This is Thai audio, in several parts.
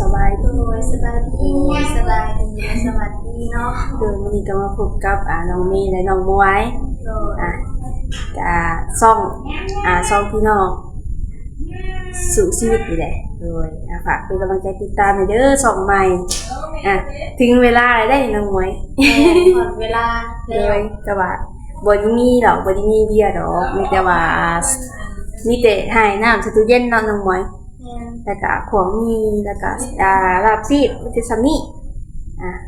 สบายดีสบายดีสวัสดีเนาะวันนี้ก็มาพบกับน้องเมย์และน้องมวยซ่องพี่น้องสู่ชีวิตนี่แหละโดยฝากเป็นกำลังใจติดตามให้เด้อช่องใหม่ถึงเวลาได้น้องมวยหมดเวลาเลยก็ว่าบ่ได้มีดอกบ่ได้มีเบียร์ดอกมีแต่ว่ามีแต่ให้น้ำสตูเย็นเนาะน้องมวยแล้วก็ของมีแล้วก็ลาบซีดมันจะซ้ำนี่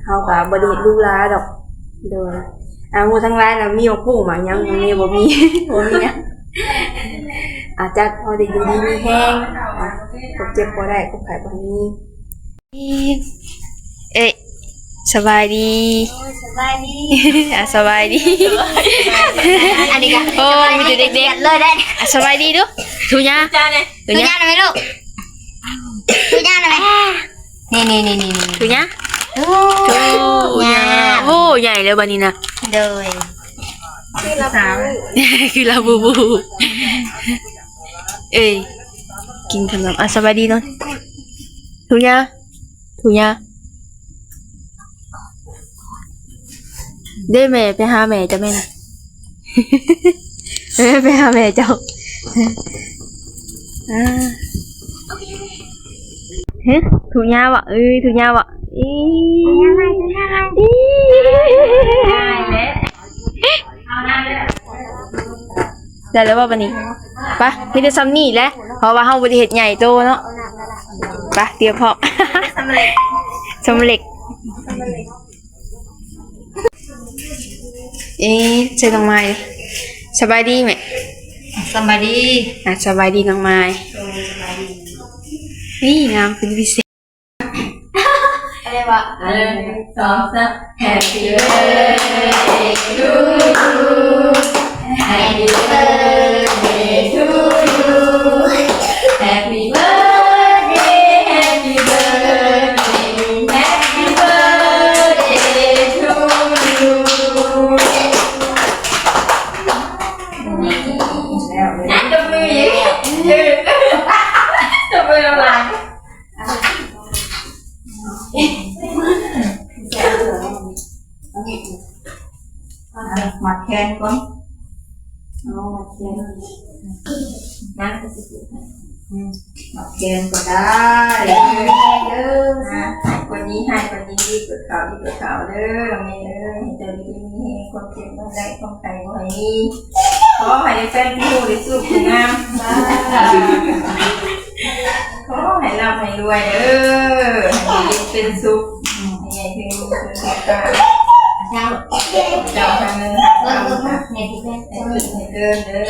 เฮาก็บ่ได้ดูแลดอกโดยหมู่ทั้งหลายน่ะมีบ่ปู่มายังมีบ่มีบ่มีหยังอาจจะพอได้อยู่ดีมีแห้งพบเจ็บบ่ได้พบไข้บ่มีเอ๊ะสบายดีสบายดี สบายดีอันนี้ก็โอ้มีแต่เด็กๆเลยได้สบายดีดูทุญาจ้าเนี่ยทุญาได้มั้ยลูกทุญาได้มั้ยนี่ทุญาโอ้ใหญ่เลยบัดนี้นะโดยคือลาบูเอ้ยกินขนมสบายดีเนาะทุญาได้แม่ไปหาแม่จ้ะแม่นะไปหาแม่เจ้าทุญาวะทุญาวะได้แล้วว่าบันนี้ปะมีแต่ซ้ำนี่แหละเพราะว่าเฮาบ่ได้เฮ็ดใหญ่โตเนาะปะเตรียมพร้อมสำเร็จใช่น้องไม้สบายดีไหมสบายดีสบายดีน้องไม้นี่งามเป็นพิเศษอะไรวะ1 2 3 Happy birthday to you Happy birthday to you Happy birthday Happy birthday Happy birthday to you นั่นจะมืออย่างนี้จะมืออะไรมัดแขนก่อนมัดแขนนั่งก็สิมัดแขนก็ได้เด้อคนนี้ให้คนนี้ดีเกิดข่าวเด้อไม่เด้อให้เจอดีมีคนเจ็บไม่ได้คนไข้บ่ให้มีขอให้แฟนผู้ได้สุขงามขอให้ร่ำให้รวยเด้อให้เย็นเป็นสุขให้ถึงสุขกายเจ้าทางเงินทางทำให้ที่แม่ให้เกินเด้อ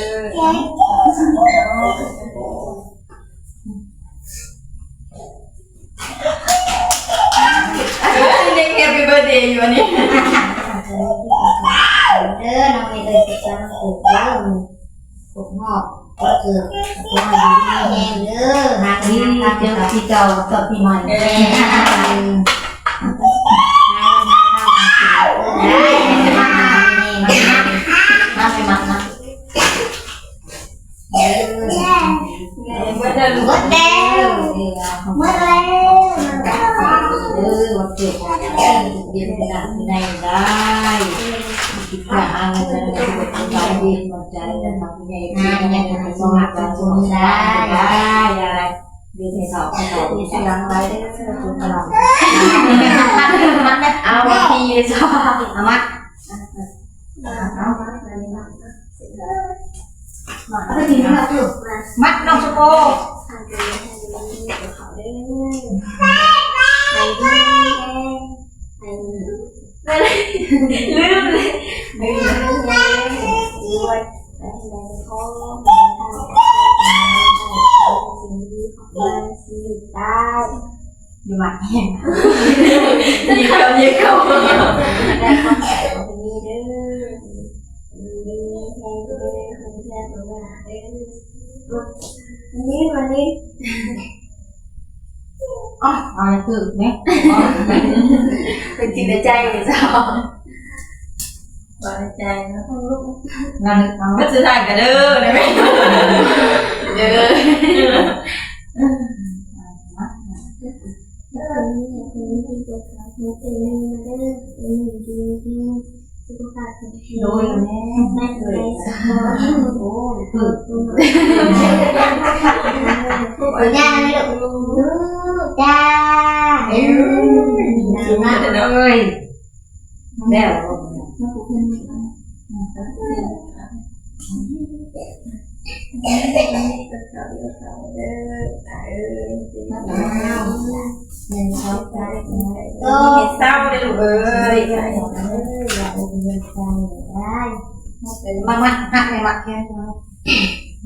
เด็กแฮปปี้เบิร์ธเดย์อยู่วันนี้เด้อน้องไม่เลยจะจ้างปลูกเด้อปลูกงอกก็คือตัวดีแห้งเด้อหากนี้เจ้าพี่เก่ากับพี่ใหม่เด้อหมดแล้ววันเกิดเย็นขนาดไหนได้คิดว่าอันนั้นจะเป็นใจดีมันใจจะทำยังไงยังจะสมัครจะชมได้อะไรเรียนให้สอบที่สลังไรได้ก็จะตลอดเอาทีสอบเอามัดมัดน้องสโปลืมเลยอยู่บ้านเองยิ้มเขาได้ความใส่ของมีเด้อมีแห้งเด้อคนแท้ตัวหน้าเด้อวันนี้อะไรตื่นไหมเป็นจิตใจเลยจ้าบริใจนะพ่อลูกนั่นก็จะได้กันเด้อได้ไหมเด้อ นี้คนนี้ที่ตัวเขาหนูเป็นมีมาเด้อเป็นหนึ่งดีที่สุขภาพแข็งแรง โดยแม่ แม่เลยสมองโอ้ฝึกย่าไม่หรอกลูกจ้ามาเลยแล้วเศร้าเลยลูกเอ้ยมาหักเลยมาแค่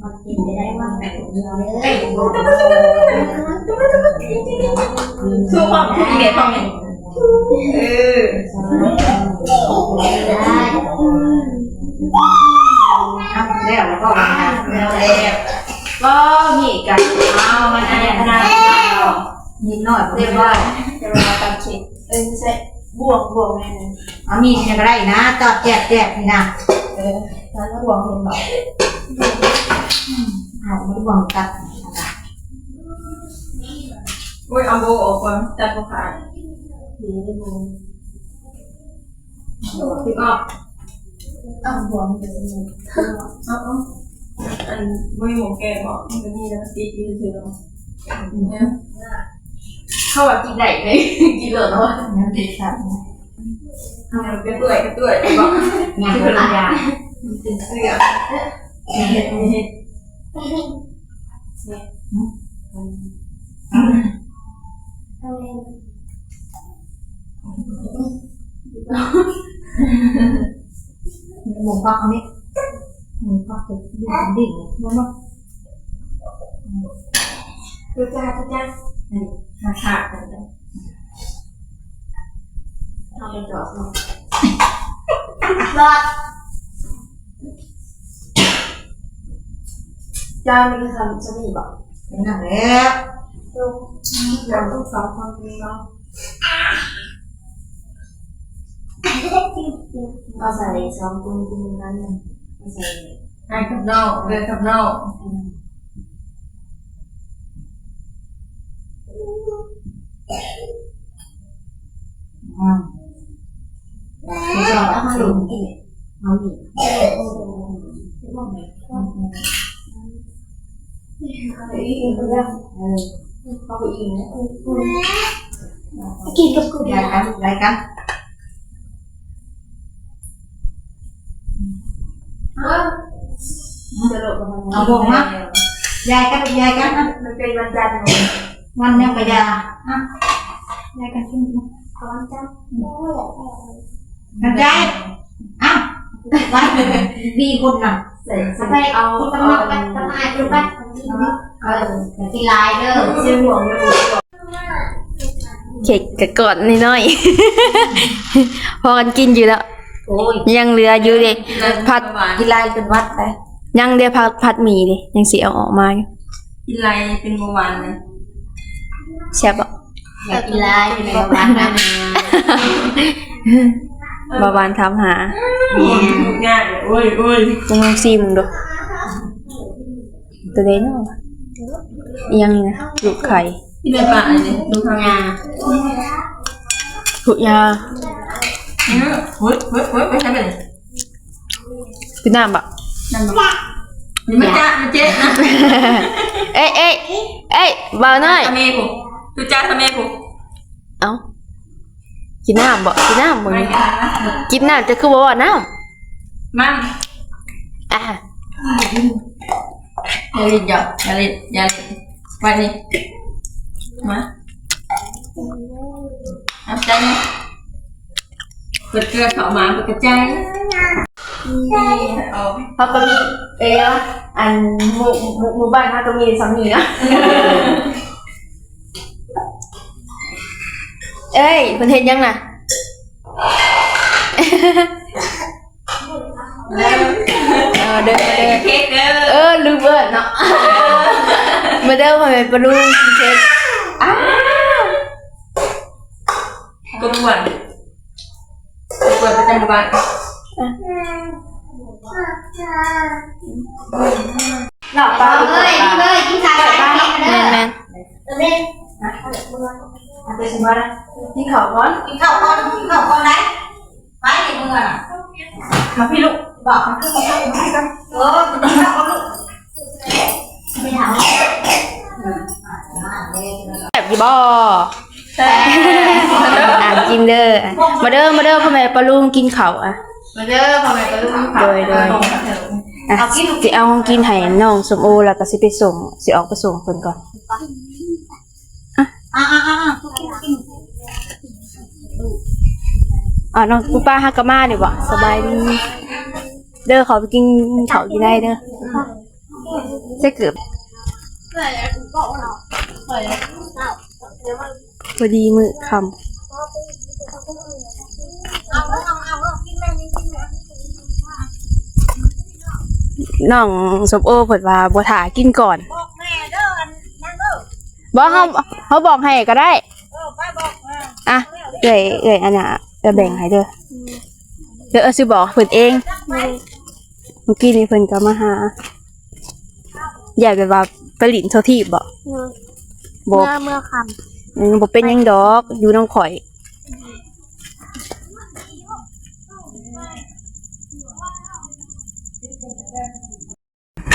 มากินได้ว่าแบบนี้เลย สู้ความทุกข์เด็ดความเนี่ยได้แล้วก็มาแล้วก็มีกันเอามันอะไรขนาดนิดหน่อยเรียบร้อยจะมาตัดเช็ดไม่ใช่บวกแม่เอามีดยังไงนะจอดแจกนี่นะแล้วบวกเห็นบอกเอาไม่บวกตัดโอ้ยเอาโบออกก่อนตัดก็ขาดดีได้โบพี่ก็เอาบวกเดี๋ยวเอาอันไม่หมูแกบอกมันก็มีนะตีกินซื้อเนี่ยเข้าแบบกินไหนเลยกินเหลือแล้วอ่ะงั้นดีครับทำเป็นเปื่อยบอกงานเป็นยาเป็นเสื้อเห็ดหมูฟักเอาไหมหมูฟักจะดิ่งแล้วมั้งคือจ้าขาดกันเลยเอาไปจอดเนาะรอดจ้าไม่ทำจะมีบอกเป็นหนังแล้วเราต้องสองคนนี้เนาะเอาใส่สองคนนั้นเอาใส่ไอ้กับนอกเรือกับนอกไม่ชอบเอาหลุมกินเอาหนิเขาไปอินนะกินกับกูได้กันเอาบวงมายายกันมันเป็นวันจันทร์วันยังไปยายกันกินก่อนจ้ากันใจอ้าวดีคนน่ะไปเอาตำหนักไปตำหนักดูไปกินลายเด้อเสียห่วงเลย เค้กกะกอดน้อยๆ พอกันกินอยู่แล้วยังเหลืออยู่เลยผัด กินลายเป็นวัดไป ยังเดี๋ยวผัดหมี่ดิยังสิเอาออกมาอยู่ กินลายเป็นเมื่อวานเลย แซ่บอ่ะ อยากกินลายเป็นแบบนั้นนะ บาวานถามหา ง่ายโอ้ย จะลองซิมดูตัวเด่นเนาะยังนี่นะลูกไข่ ที่เป็นปลาอะไรดูทางงา ถูกยา เฮ้ยไม่ใช่เป็น คือน้ำบะ นั่นหรอมันจ้ามันเจ๊นะ เอ้ยเบาหน่อย ทำเมย์ผมดูจ้าทำเมย์ผม เอ้ากินน้ำบ่กินน้ำบ่ ไม่ กินน้ำจะคือบ่ว่าน้ มั่ง ำอ่ะ อย่าเล่นไปนี่มาเอาใจนี่เปิดเกลือเข้ามาเปิดกระจายเอา เขาก็มีอันหมู่บ้านเขาก็มีสามีนะเอ้ยเพิ่นเฮ็ดยังน่ะเด้อเค้กเด้อ ลืมเบิดเนาะมาเด้อพ่อแม่ปะลุงกินเค้กกบวนประจำบ้านหลับตา เลยกินลายไปเด้อ แม่น เล่น ไปสิมาแล้ว กินข้าวก่อน กินข้าวก่อนไหนไปในเมืองมาพี่ลูกบอกมันขึ้นมาข้าวมาให้กันกินข้าวก่อนลูกไปถาม แบบยี่บ่กินเด้อมาเด้อพ่อแม่ปลาลุงกินข้าวอ่ะ มาเด้อพ่อแม่ก็ลูก โดยสิเอากินให้น้องสมโอแล้วก็สิไปส่งสิออกไปส่งเพิ่นก่อนน้องปูป้าฮักกะมาเดี๋ยวบ่สบายดีเด้อขอไปกินข้าวกินได้เด้อจะเกือบพอดีมื้อค่ำน้องสมโอเพิ่นว่าบ่ท่ากินก่อนบอกแม่เด้อนั่นเด้อบ่เฮาบอกให้ก็ได้ไปบอกอ่ะเอ้ยอันน่ะจะแบ่งให้เด้อสิบอกเพิ่นเองเมื่อกี้นี่เพิ่นก็มาหาอยากแบบว่าไปหลินโททีบ่บ่เมื่อคบ่เป็นหยังดอกอยู่น้องข่อย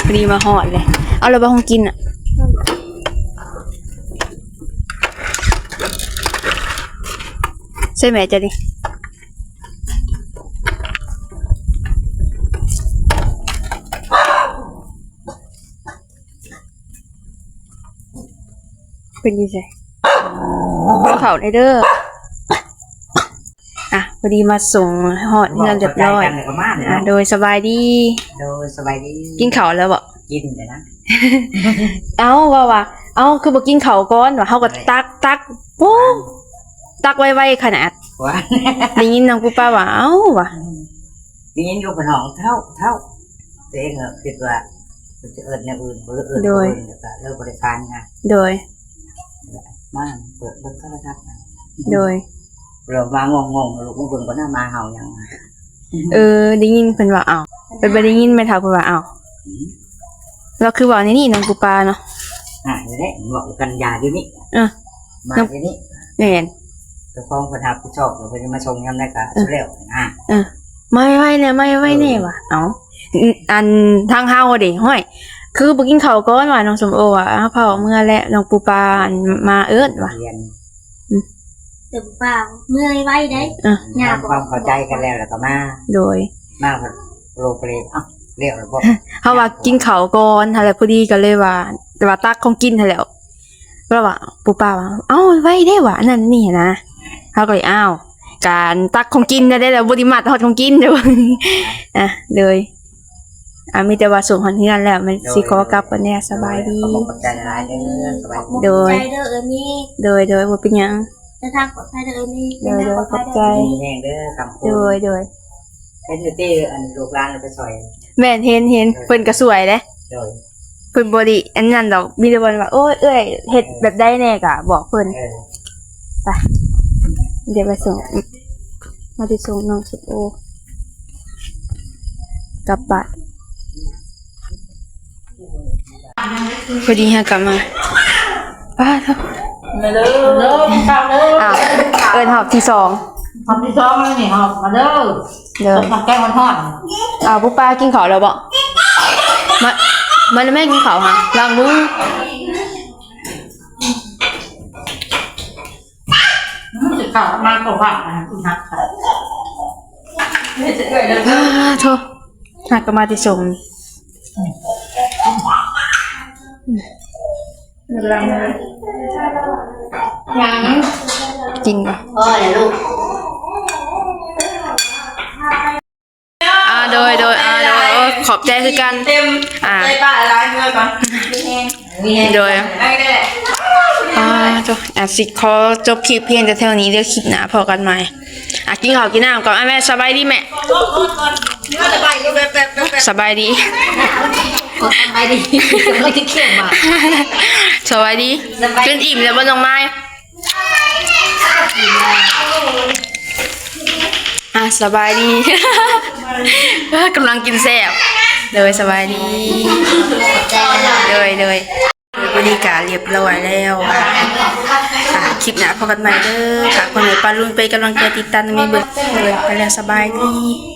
พอดีมาหอดเลยเอาเราไปห้องกินอ่ะใช่ไหมจ๊ะดิเป็นยังไงเขาในเด้อพอดีมาส่งหอดเงินเรียบร้อยโดยสบายดีกินข้าวแล้วบ่กินเลยนะ เอาว่าคือบ่กินข้าวก่อนว่าเฮาก็ตักโอ้ตักไวๆขนาดว่าได้ยินน้องปูป้าว่าว่ะได้ยินอยู่บนห้องเท่าตัวเองคิดว่าจะเอิ้นแนวอื่นบ่เอิ้นโดยเลิกบริการนะโดยมาเปิดเบิ่งโทรทัศน์โดยเรามางงลูกมึงเบิ่งบ่น่ามาเฮาหยังได้ยินเพิ่นว่าเป็นบ่ได้ยินแม่เฒ่าเพิ่นว่าเราคือว่านี่น้องปูปาเนาะนี่แหละบอกกันยาอยู่นี่มาอยู่นี่แม่นเจ้าของเพิ่นรับผิดชอบเพิ่นมาส่งยามใดก็แล้วไม่ไว้แน่ว่ะอันทางเฮาเด้ห้อยคือบ่กินข้าวก่อนว่าน้องสมโอว่าเผาเมื่อและน้องปูปามาเอิ้นว่ะเดี๋ยวเปล่าเมื่อยไว้ได้ยากความเข้าใจกันแล้วก็มาโดยมาโลเปรเรียกแล้วบ่เฮาว่ากินข้าวก่อนหั่นแหละพอดีก็เลยว่าแต่ว่าตักของกินหั่นแล้วแล้วว่าปูป้าว่าไว้ได้ว่านั่นนี่นะเฮาก็เลยการตักของกินได้แล้วบ่ได้มาทอดของกินเด้อเลยมีแต่ว่าส่งฮอดเฮือนแล้วมันสิขอกลับกันแน่สบายดีขอบใจหลายเด้อสบายดีโดยโดยบ่เป็นหยังจะทางปลอดภัยเด้อนี่โดยขอบใจแห้งเด้อคำพูดโดยเฮ็ดอยู่ที่อันลูกหลานไปซอยแม่นเห็นเพิ่นก็สวยเด้โดยเพิ่นบ่ได้อันนั้นดอกมีแต่ว่าโอ้ยเอ้ยเฮ็ดแบบใดแน่ก็บอกเพิ่นไปเดี๋ยวไปส่งมาที่ส่งน้องสุโอกลับบ้านพอดีฮะกลับมาป้าเถอะมาเด้อเก้าเด้อหอบที่2แล้วนี่หอบมาเด้อทำแกงมันทอดผู้ป้ากินข้าวแล้วบ่มันแม่กินข้าวฮะล้างมือจะข้าวมากกว่าคุณฮักค่ะโธ่ฮักก็มาที่ส่งยังจริงป่ะลูกโดยขอบใจคือกันเต็มใจป้าล้างเงินก่อนโดยสิขอจบคลิปเพียงแต่เท่านี้เดี๋ยวคลิปหน้าพอกันใหม่กินข้าวกินน้ำก่อนแม่สบายดีแม่สบายดีไม่คิดเข็มอ่ะสบายดีจนอิ่มแล้วบ่น้องไม้สบายดีกำลังกินแซ่บเลยสบายดีเลยบริการเรียบร้อยแล้ว คลิปหน้าพบกันใหม่เด้อฝากคนไหนปาลุนไปกำลังใจติดตามในเบิ่งเลยไปแล้วสบายดี